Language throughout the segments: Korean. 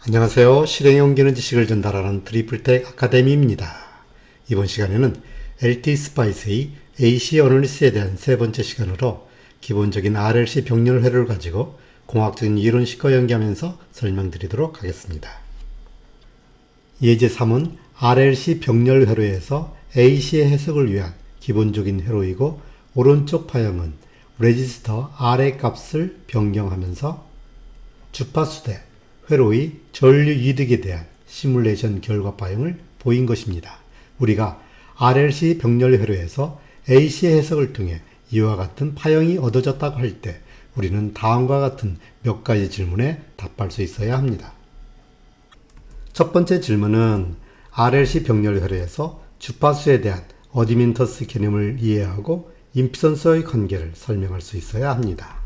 안녕하세요. 실행에 옮기는 지식을 전달하는 트리플텍 아카데미입니다. 이번 시간에는 LT 스파이스의 AC 어널리시스에 대한 세 번째 시간으로 기본적인 RLC 병렬 회로를 가지고 공학적인 이론식과 연계하면서 설명드리도록 하겠습니다. 예제 3은 RLC 병렬 회로에서 AC의 해석을 위한 기본적인 회로이고, 오른쪽 파형은 레지스터 R의 값을 변경하면서 주파수 대 회로의 전류 이득에 대한 시뮬레이션 결과 파형을 보인 것입니다. 우리가 RLC 병렬 회로에서 AC의 해석을 통해 이와 같은 파형이 얻어졌다고 할 때 우리는 다음과 같은 몇 가지 질문에 답할 수 있어야 합니다. 첫 번째 질문은 RLC 병렬 회로에서 주파수에 대한 어드민턴스 개념을 이해하고 임피던스의 관계를 설명할 수 있어야 합니다.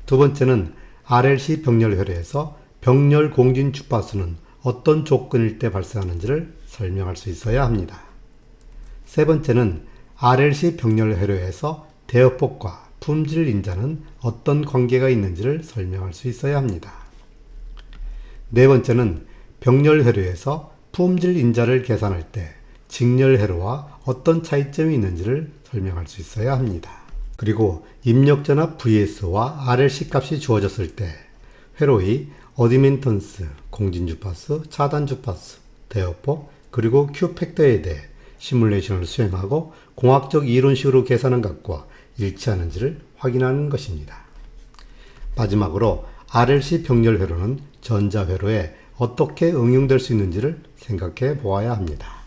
두 번째는 RLC 병렬 회로에서 병렬 공진 주파수는 어떤 조건일 때 발생하는지를 설명할 수 있어야 합니다. 세 번째는 RLC 병렬 회로에서 대역폭과 품질 인자는 어떤 관계가 있는지를 설명할 수 있어야 합니다. 네 번째는 병렬 회로에서 품질 인자를 계산할 때 직렬 회로와 어떤 차이점이 있는지를 설명할 수 있어야 합니다. 그리고 입력전압 VS와 RLC 값이 주어졌을 때 회로의 어드민턴스, 공진주파수, 차단주파수, 대역폭, 그리고 Q팩터에 대해 시뮬레이션을 수행하고 공학적 이론식으로 계산한 것과 일치하는지를 확인하는 것입니다. 마지막으로 RLC 병렬 회로는 전자 회로에 어떻게 응용될 수 있는지를 생각해 보아야 합니다.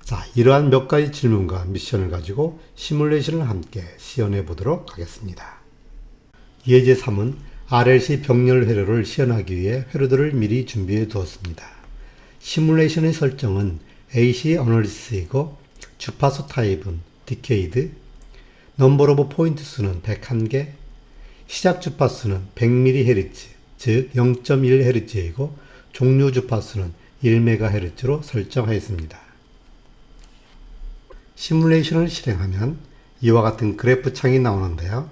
자, 이러한 몇 가지 질문과 미션을 가지고 시뮬레이션을 함께 시연해 보도록 하겠습니다. 예제 3은 RLC 병렬 회로를 시연하기 위해 회로들을 미리 준비해 두었습니다. 시뮬레이션의 설정은 AC 어널리시스이고, 주파수 타입은 디케이드, 넘버 오브 포인트 수는 101개, 시작 주파수는 100mHz, 즉 0.1Hz이고, 종료 주파수는 1MHz로 설정하였습니다. 시뮬레이션을 실행하면 이와 같은 그래프 창이 나오는데요.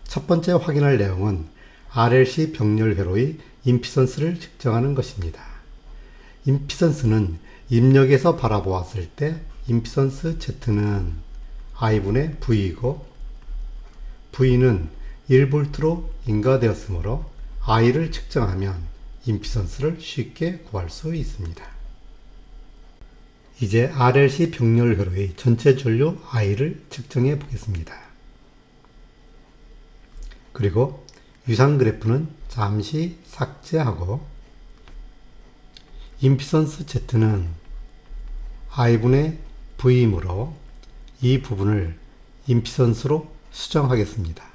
첫 번째 확인할 내용은 RLC 병렬 회로의 임피던스를 측정하는 것입니다. 임피던스는 입력에서 바라보았을 때 임피던스 Z는 I분의 V이고, V는 1V로 인가되었으므로 I를 측정하면 임피던스를 쉽게 구할 수 있습니다. 이제 RLC 병렬 회로의 전체 전류 I를 측정해 보겠습니다. 그리고 유상 그래프는 잠시 삭제하고, 임피던스 Z는 I분의 V이므로 이 부분을 임피던스로 수정하겠습니다.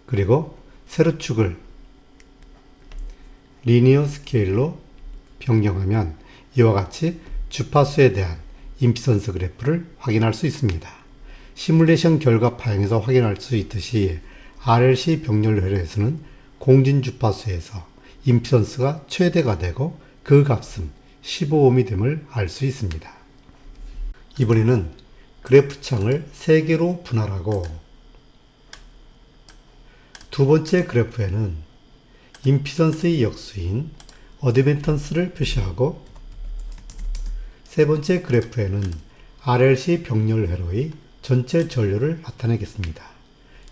그리고 세로축을 리니어 스케일로 변경하면 이와 같이 주파수에 대한 임피던스 그래프를 확인할 수 있습니다. 시뮬레이션 결과 파형에서 확인할 수 있듯이 RLC 병렬 회로에서는 공진 주파수에서 임피던스가 최대가 되고 그 값은 15ohm이 됨을 알 수 있습니다. 이번에는 그래프 창을 3개로 분할하고, 두 번째 그래프에는 임피던스의 역수인 어드민턴스를 표시하고, 세 번째 그래프에는 RLC 병렬 회로의 전체 전류를 나타내겠습니다.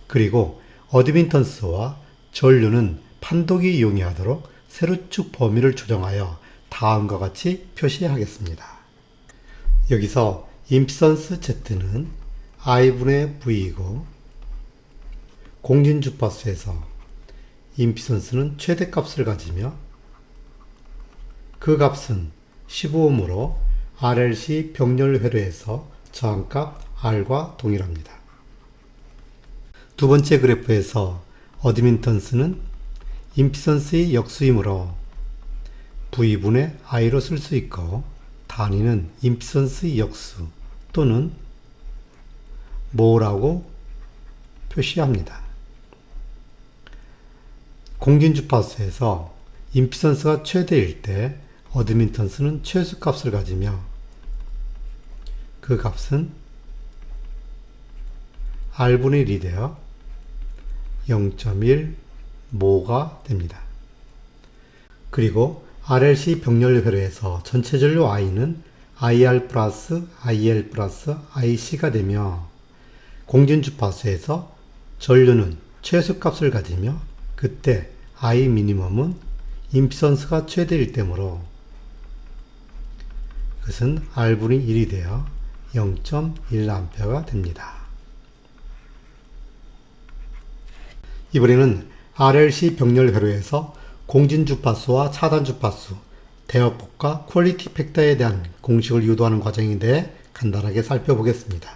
그리고 어드민턴스와 전류는 판독이 용이하도록 세로축 범위를 조정하여 다음과 같이 표시하겠습니다. 여기서 임피던스 Z는 I분의 V이고, 공진 주파수에서 임피던스는 최대값을 가지며 그 값은 15ohm으로 RLC 병렬 회로에서 저항값 R과 동일합니다. 두 번째 그래프에서 어드민턴스는 임피던스의 역수이므로 V분의 I로 쓸 수 있고, 단위는 임피던스의 역수 또는 모라고 표시합니다. 공진 주파수에서 임피던스가 최대일 때 어드민턴스는 최소값을 가지며 그 값은 R분의 1이 되어 0.1 모가 됩니다. 그리고 RLC 병렬회로에서 전체 전류 I는 IR 플러스 IL 플러스 IC가 되며 공진 주파수에서 전류는 최소값을 가지며 그때 I 미니멈은 임피던스가 최대일 때므로 그것은 R분의 1이 되어 0.1A가 됩니다. 이번에는 RLC 병렬 회로에서 공진 주파수와 차단 주파수, 대역폭과 퀄리티 팩터에 대한 공식을 유도하는 과정에 대해 간단하게 살펴보겠습니다.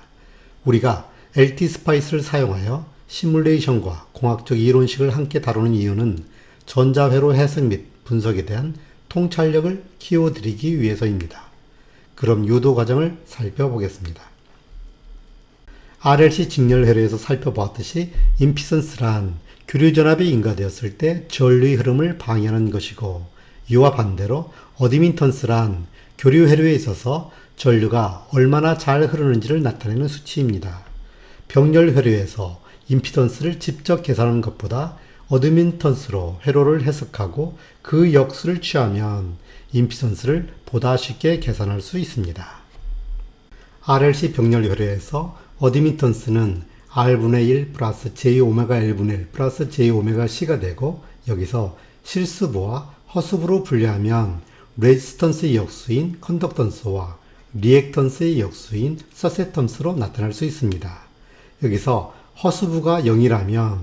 우리가 LT 스파이스를 사용하여 시뮬레이션과 공학적 이론식을 함께 다루는 이유는 전자회로 해석 및 분석에 대한 통찰력을 키워드리기 위해서입니다. 그럼 유도 과정을 살펴보겠습니다. RLC 직렬회로에서 살펴보았듯이 임피던스란 교류전압이 인가되었을 때 전류의 흐름을 방해하는 것이고, 이와 반대로 어드민턴스란 교류회로에 있어서 전류가 얼마나 잘 흐르는지를 나타내는 수치입니다. 병렬회로에서 임피던스를 직접 계산하는 것보다 어드민턴스로 회로를 해석하고 그 역수를 취하면 임피던스를 보다 쉽게 계산할 수 있습니다. RLC 병렬회로에서 어드민턴스는 R분의 1 플러스 J오메가 L분의 1 플러스 J오메가 C가 되고, 여기서 실수부와 허수부로 분류하면 레지스턴스의 역수인 컨덕턴스와 리액턴스의 역수인 서세턴스로 나타날 수 있습니다. 여기서 허수부가 0이라면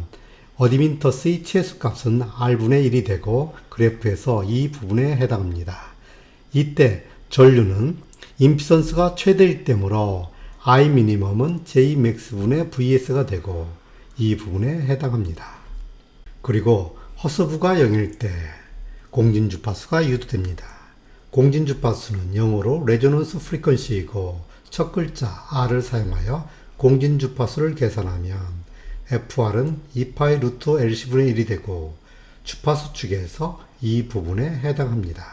어드민턴스의 최소값은 R분의 1이 되고 그래프에서 이 부분에 해당합니다. 이때 전류는 임피던스가 최대일 때므로 I 미니멈은 J 맥스분의 VS가 되고 이 부분에 해당합니다. 그리고 허수부가 0일 때 공진 주파수가 유도됩니다. 공진 주파수는 영어로 레조넌스 프리퀀시이고 첫 글자 R을 사용하여 공진 주파수를 계산하면 FR은 2파이 루트 LC분의 1이 되고 주파수 축에서 이 부분에 해당합니다.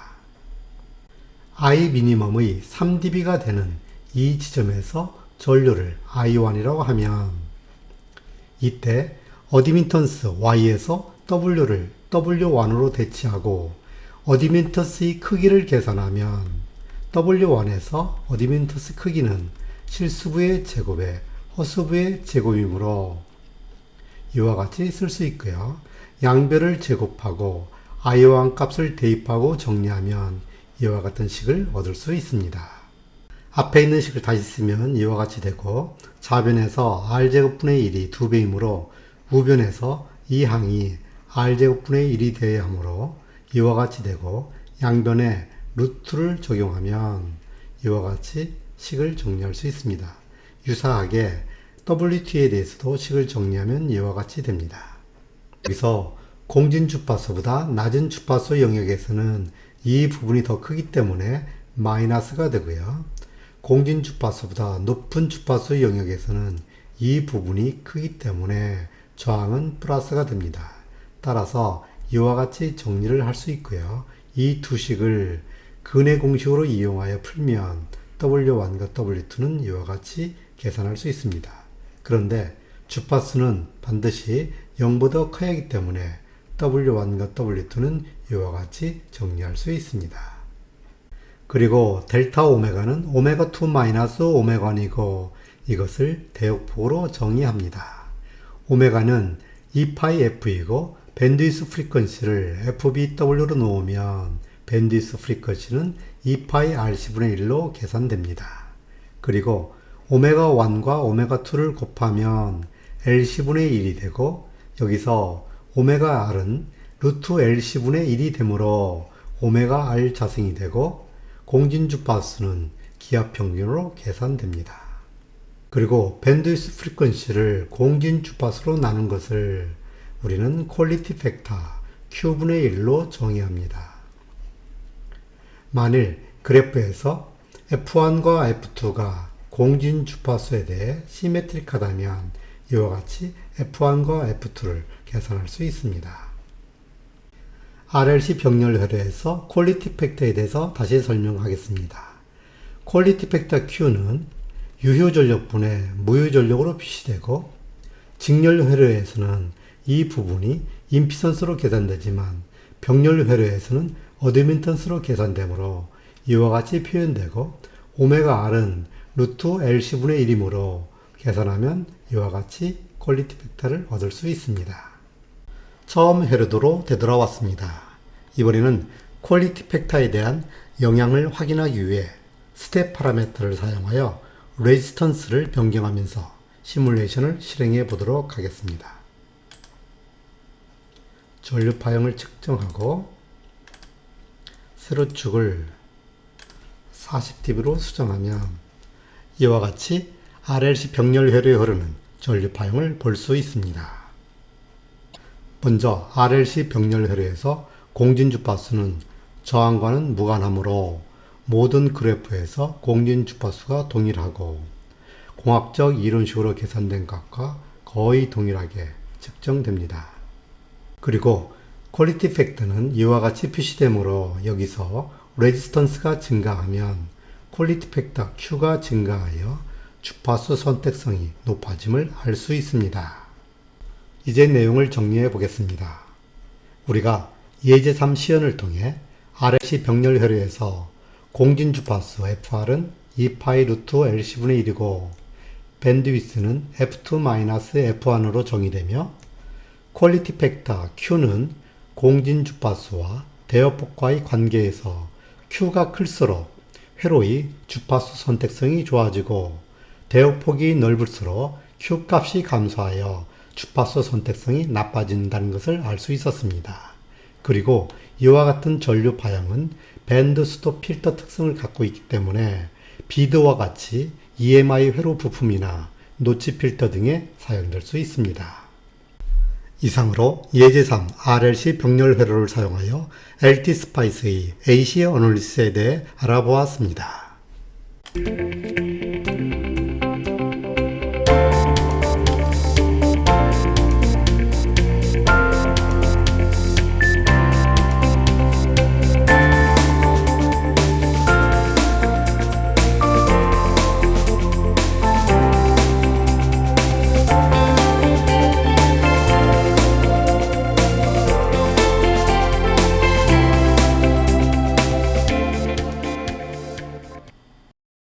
I 미니멈의 3dB가 되는 이 지점에서 전류를 I1이라고 하면 이때 어드민턴스 Y에서 W를 W1으로 대치하고 어드민턴스의 크기를 계산하면 W1에서 어드민턴스 크기는 실수부의 제곱에 허수부의 제곱이므로 이와 같이 쓸 수 있고요. 양변을 제곱하고 I1 값을 대입하고 정리하면 이와 같은 식을 얻을 수 있습니다. 앞에 있는 식을 다시 쓰면 이와 같이 되고, 좌변에서 R제곱분의 1이 2배이므로 우변에서 이 항이 R제곱분의 1이 되어야 하므로 이와 같이 되고, 양변에 루트를 적용하면 이와 같이 식을 정리할 수 있습니다. 유사하게 WT에 대해서도 식을 정리하면 이와 같이 됩니다. 여기서 공진 주파수보다 낮은 주파수 영역에서는 이 부분이 더 크기 때문에 마이너스가 되고요. 공진 주파수보다 높은 주파수 영역에서는 이 부분이 크기 때문에 저항은 플러스가 됩니다. 따라서 이와 같이 정리를 할 수 있고요. 이 두 식을 근의 공식으로 이용하여 풀면 W1과 W2는 이와 같이 계산할 수 있습니다. 그런데 주파수는 반드시 0보다 커야 하기 때문에 W1과 W2는 이와 같이 정리할 수 있습니다. 그리고 델타 오메가는 오메가2 마이너스 오메가1이고 이것을 대역폭으로 정의합니다. 오메가는 2파이 F이고 밴드위스 프리퀀시를 FBW로 놓으면 밴드위스 프리퀀시는 2파이 RC분의 1로 계산됩니다. 그리고 오메가1과 오메가2를 곱하면 LC분의 1이 되고 여기서 오메가 R은 루트 LC분의 1이 되므로 오메가 R 자승이 되고 공진 주파수는 기압 평균으로 계산됩니다. 그리고 밴드위스 프리퀀시를 공진 주파수로 나눈 것을 우리는 퀄리티 팩터 Q분의 1로 정의합니다. 만일 그래프에서 F1과 F2가 공진 주파수에 대해 시메트릭하다면 이와 같이 F1과 F2를 계산할 수 있습니다. RLC 병렬 회로에서 퀄리티 팩터에 대해서 다시 설명하겠습니다. 퀄리티 팩터 Q는 유효 전력분의 무효 전력으로 표시되고 직렬 회로에서는 이 부분이 임피던스로 계산되지만 병렬 회로에서는 어드민턴스로 계산되므로 이와 같이 표현되고 오메가 R은 루트 LC분의 1이므로 계산하면 이와 같이 퀄리티 팩터를 얻을 수 있습니다. 처음 회로도로 되돌아왔습니다. 이번에는 퀄리티 팩터에 대한 영향을 확인하기 위해 스텝 파라미터를 사용하여 레지스턴스를 변경하면서 시뮬레이션을 실행해 보도록 하겠습니다. 전류파형을 측정하고 세로축을 40dB로 수정하면 이와 같이 RLC 병렬 회로에 흐르는 전류파형을 볼 수 있습니다. 먼저 RLC 병렬 회로에서 공진주파수는 저항과는 무관하므로 모든 그래프에서 공진주파수가 동일하고 공학적 이론식으로 계산된 값과 거의 동일하게 측정됩니다. 그리고 퀄리티 팩터는 이와 같이 표시되므로 여기서 레지스턴스가 증가하면 퀄리티 팩터 Q가 증가하여 주파수 선택성이 높아짐을 알 수 있습니다. 이제 내용을 정리해 보겠습니다. 우리가 예제3 시연을 통해 RLC 병렬 회로에서 공진 주파수 FR은 2파이 루트 LC분의 1이고 밴드위스는 F2-F1으로 정의되며 퀄리티 팩터 Q는 공진 주파수와 대역폭과의 관계에서 Q가 클수록 회로의 주파수 선택성이 좋아지고 대역폭이 넓을수록 Q 값이 감소하여 주파수 선택성이 나빠진다는 것을 알 수 있었습니다. 그리고 이와 같은 전류 파형은 밴드 스톱 필터 특성을 갖고 있기 때문에 비드와 같이 EMI 회로 부품이나 노치 필터 등에 사용될 수 있습니다. 이상으로 예제3 RLC 병렬 회로를 사용하여 LT 스파이스의 AC 어널리시스에 대해 알아보았습니다.